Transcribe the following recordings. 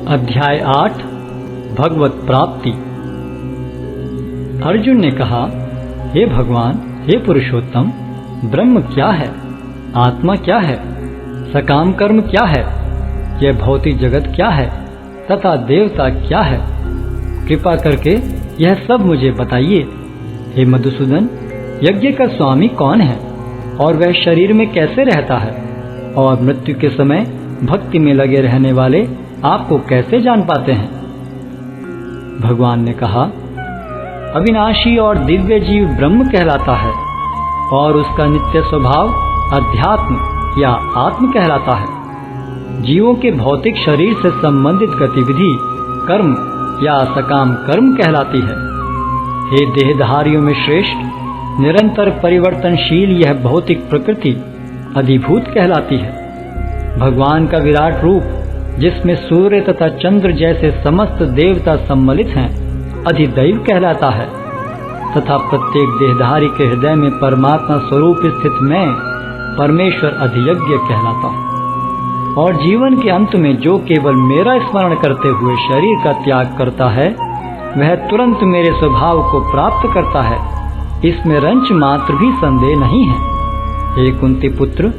अध्याय 8 भगवत प्राप्ति। अर्जुन ने कहा, हे भगवान, हे पुरुषोत्तम, ब्रह्म क्या है, आत्मा क्या है, सकाम कर्म क्या है, यह भौतिक जगत क्या है तथा देवता क्या है? कृपा करके यह सब मुझे बताइए। हे मधुसूदन, यज्ञ का स्वामी कौन है और वह शरीर में कैसे रहता है, और मृत्यु के समय भक्ति में लगे रहने वाले आपको कैसे जान पाते हैं? भगवान ने कहा, अविनाशी और दिव्य जीव ब्रह्म कहलाता है और उसका नित्य स्वभाव अध्यात्म या आत्म कहलाता है। जीवों के भौतिक शरीर से संबंधित गतिविधि कर्म या सकाम कर्म कहलाती है। हे देहधारियों में श्रेष्ठ, निरंतर परिवर्तनशील यह भौतिक प्रकृति अधिभूत कहलाती है। भगवान का विराट रूप, जिसमें सूर्य तथा चंद्र जैसे समस्त देवता सम्मिलित हैं, अधिदैव कहलाता है तथा प्रत्येक देहधारी के हृदय में परमात्मा स्वरूप स्थित मैं परमेश्वर अधियज्ञ कहलाता हूँ। और जीवन के अंत में जो केवल मेरा स्मरण करते हुए शरीर का त्याग करता है, वह तुरंत मेरे स्वभाव को प्राप्त करता है। इसमें रंच मात्र भी संदेह नहीं है। हे कुंती पुत्र,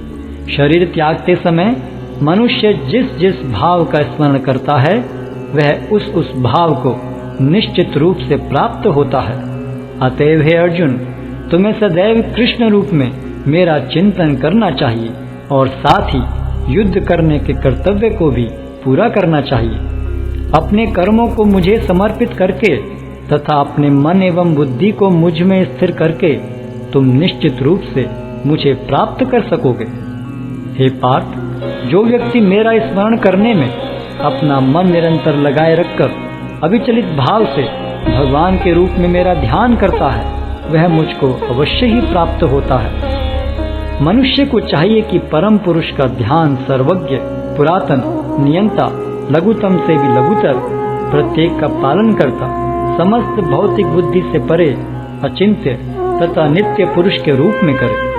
शरीर त्यागते समय मनुष्य जिस जिस भाव का स्मरण करता है, वह उस भाव को निश्चित रूप से प्राप्त होता है। अतएव हे अर्जुन, तुम्हें सदैव कृष्ण रूप में मेरा चिंतन करना चाहिए और साथ ही युद्ध करने के कर्तव्य को भी पूरा करना चाहिए। अपने कर्मों को मुझे समर्पित करके तथा अपने मन एवं बुद्धि को मुझ में स्थिर करके तुम निश्चित रूप से मुझे प्राप्त कर सकोगे। हे पार्थ, जो व्यक्ति मेरा स्मरण करने में अपना मन निरंतर लगाए रखकर अविचलित भाव से भगवान के रूप में मेरा ध्यान करता है, वह मुझको अवश्य ही प्राप्त होता है। मनुष्य को चाहिए कि परम पुरुष का ध्यान सर्वज्ञ, पुरातन, नियंता, लघुतम से भी लघुतर, प्रत्येक का पालन करता, समस्त भौतिक बुद्धि से परे, अचिंत्य तथा नित्य पुरुष के रूप में करे।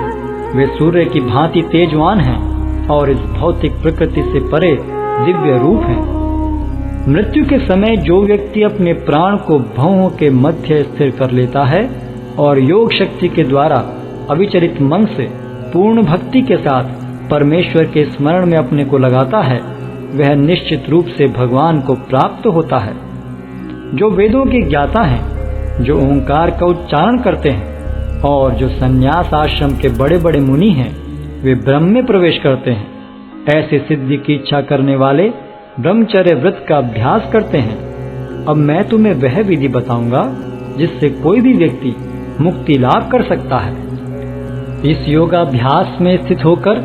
वे सूर्य की भांति तेजवान हैं और इस भौतिक प्रकृति से परे दिव्य रूप हैं। मृत्यु के समय जो व्यक्ति अपने प्राण को भौहों के मध्य स्थिर कर लेता है और योग शक्ति के द्वारा अविचलित मन से पूर्ण भक्ति के साथ परमेश्वर के स्मरण में अपने को लगाता है, वह निश्चित रूप से भगवान को प्राप्त होता है। जो वेदों के ज्ञाता हैं, जो ओंकार का उच्चारण करते हैं और जो संन्यास आश्रम के बड़े बड़े मुनि हैं, वे ब्रह्म में प्रवेश करते हैं। ऐसे सिद्धि की इच्छा करने वाले ब्रह्मचर्य व्रत का अभ्यास करते हैं। अब मैं तुम्हें वह विधि बताऊंगा जिससे कोई भी व्यक्ति मुक्ति लाभ कर सकता है। इस योगाभ्यास में स्थित होकर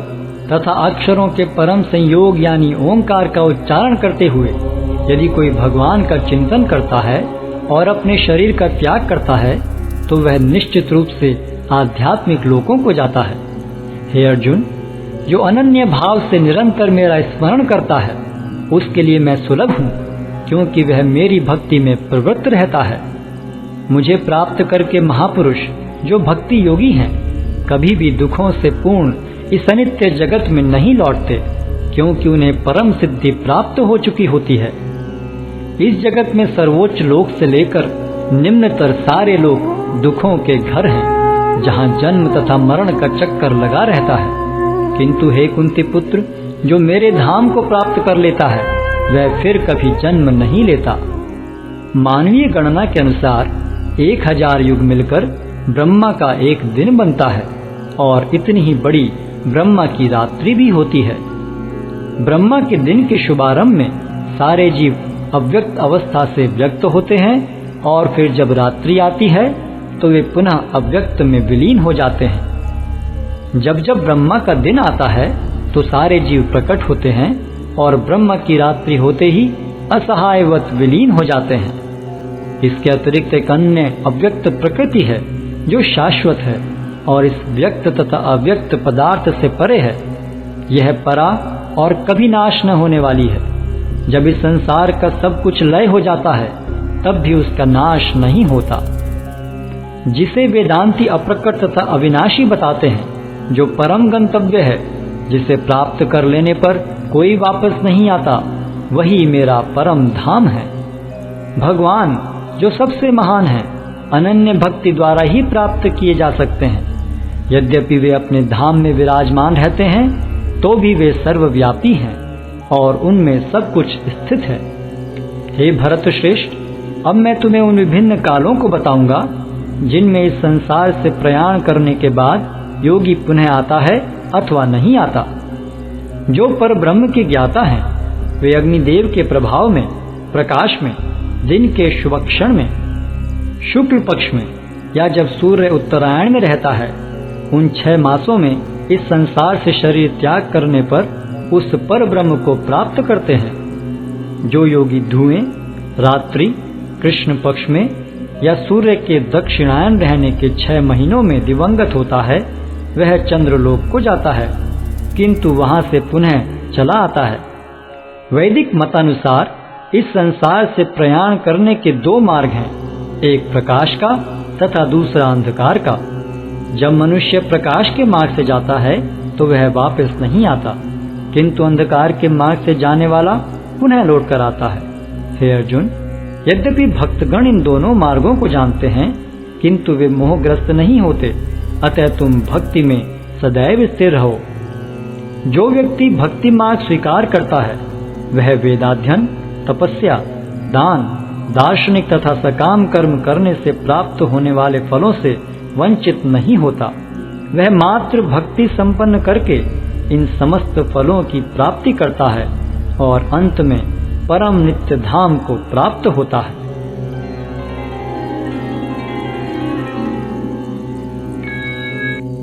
तथा अक्षरों के परम संयोग यानी ओंकार का उच्चारण करते हुए यदि कोई भगवान का चिंतन करता है और अपने शरीर का त्याग करता है, तो वह निश्चित रूप से आध्यात्मिक लोकों को जाता है। हे अर्जुन, जो अनन्य भाव से निरंतर मेरा स्मरण करता है, उसके लिए मैं सुलभ हूँ, क्योंकि वह मेरी भक्ति में प्रवृत्त रहता है। मुझे प्राप्त करके महापुरुष, जो भक्ति योगी हैं, कभी भी दुखों से पूर्ण इस अनित्य जगत में नहीं लौटते, क्योंकि उन्हें परम सिद्धि प्राप्त हो चुकी होती है। इस जगत में सर्वोच्च लोक से लेकर निम्नतर सारे लोग दुखों के घर हैं, जहाँ जन्म तथा मरण का चक्कर लगा रहता है। किंतु हे कुंती पुत्र, जो मेरे धाम को प्राप्त कर लेता है, वह फिर कभी जन्म नहीं लेता। मानवीय गणना के अनुसार 1000 युग मिलकर ब्रह्मा का एक दिन बनता है और इतनी ही बड़ी ब्रह्मा की रात्रि भी होती है। ब्रह्मा के दिन के शुभारंभ में सारे जीव अव्यक्त अवस्था से व्यक्त होते हैं और फिर जब रात्रि आती है तो वे पुनः अव्यक्त में विलीन हो जाते हैं। जब जब ब्रह्मा का दिन आता है तो सारे जीव प्रकट होते हैं और ब्रह्मा की रात्रि होते ही असहायवत विलीन हो जाते हैं। इसके अतिरिक्त एक अन्य अव्यक्त प्रकृति है जो शाश्वत है और इस व्यक्त तथा अव्यक्त पदार्थ से परे है। यह परा और कभी नाश न होने वाली है। जब इस संसार का सब कुछ लय हो जाता है, तब भी उसका नाश नहीं होता। जिसे वेदांती अप्रकट तथा अविनाशी बताते हैं, जो परम गंतव्य है, जिसे प्राप्त कर लेने पर कोई वापस नहीं आता वही मेरा परम धाम है। भगवान जो सबसे महान है, अनन्य भक्ति द्वारा ही प्राप्त किए जा सकते हैं। यद्यपि वे अपने धाम में विराजमान रहते हैं, तो भी वे सर्वव्यापी हैं और उनमें सब कुछ स्थित है। हे भरत श्रेष्ठ, अब मैं तुम्हें उन विभिन्न कालों को बताऊंगा जिनमें इस संसार से प्रयाण करने के बाद योगी पुनः आता है अथवा नहीं आता। जो पर ब्रह्म के ज्ञाता हैं, वे अग्निदेव के प्रभाव में, प्रकाश में, दिन के शुभ क्षण में, शुक्ल पक्ष में या जब सूर्य उत्तरायण में रहता है, उन 6 मासों में इस संसार से शरीर त्याग करने पर उस पर ब्रह्म को प्राप्त करते हैं। जो योगी धुएं, रात्रि, कृष्ण पक्ष में या सूर्य के दक्षिणायन रहने के 6 महीनों में दिवंगत होता है, वह चंद्रलोक को जाता है, किंतु वहां से पुनः चला आता है। वैदिक मतानुसार इस संसार से प्रयाण करने के 2 मार्ग हैं, एक प्रकाश का तथा दूसरा अंधकार का। जब मनुष्य प्रकाश के मार्ग से जाता है तो वह वापस नहीं आता, किंतु अंधकार के मार्ग से जाने वाला पुनः लौट कर आता है। हे अर्जुन, यद्यपि भक्तगण इन दोनों मार्गों को जानते हैं, किंतु वे मोहग्रस्त नहीं होते, अतः तुम भक्ति में सदैव स्थिर रहो। जो व्यक्ति भक्ति मार्ग स्वीकार करता है, वह वेदाध्ययन, तपस्या, दान, दार्शनिक तथा सकाम कर्म करने से प्राप्त होने वाले फलों से वंचित नहीं होता। वह मात्र भक्ति संपन्न करके इन समस्त फलों की प्राप्ति करता है और अंत में परम नित्य धाम को प्राप्त होता है।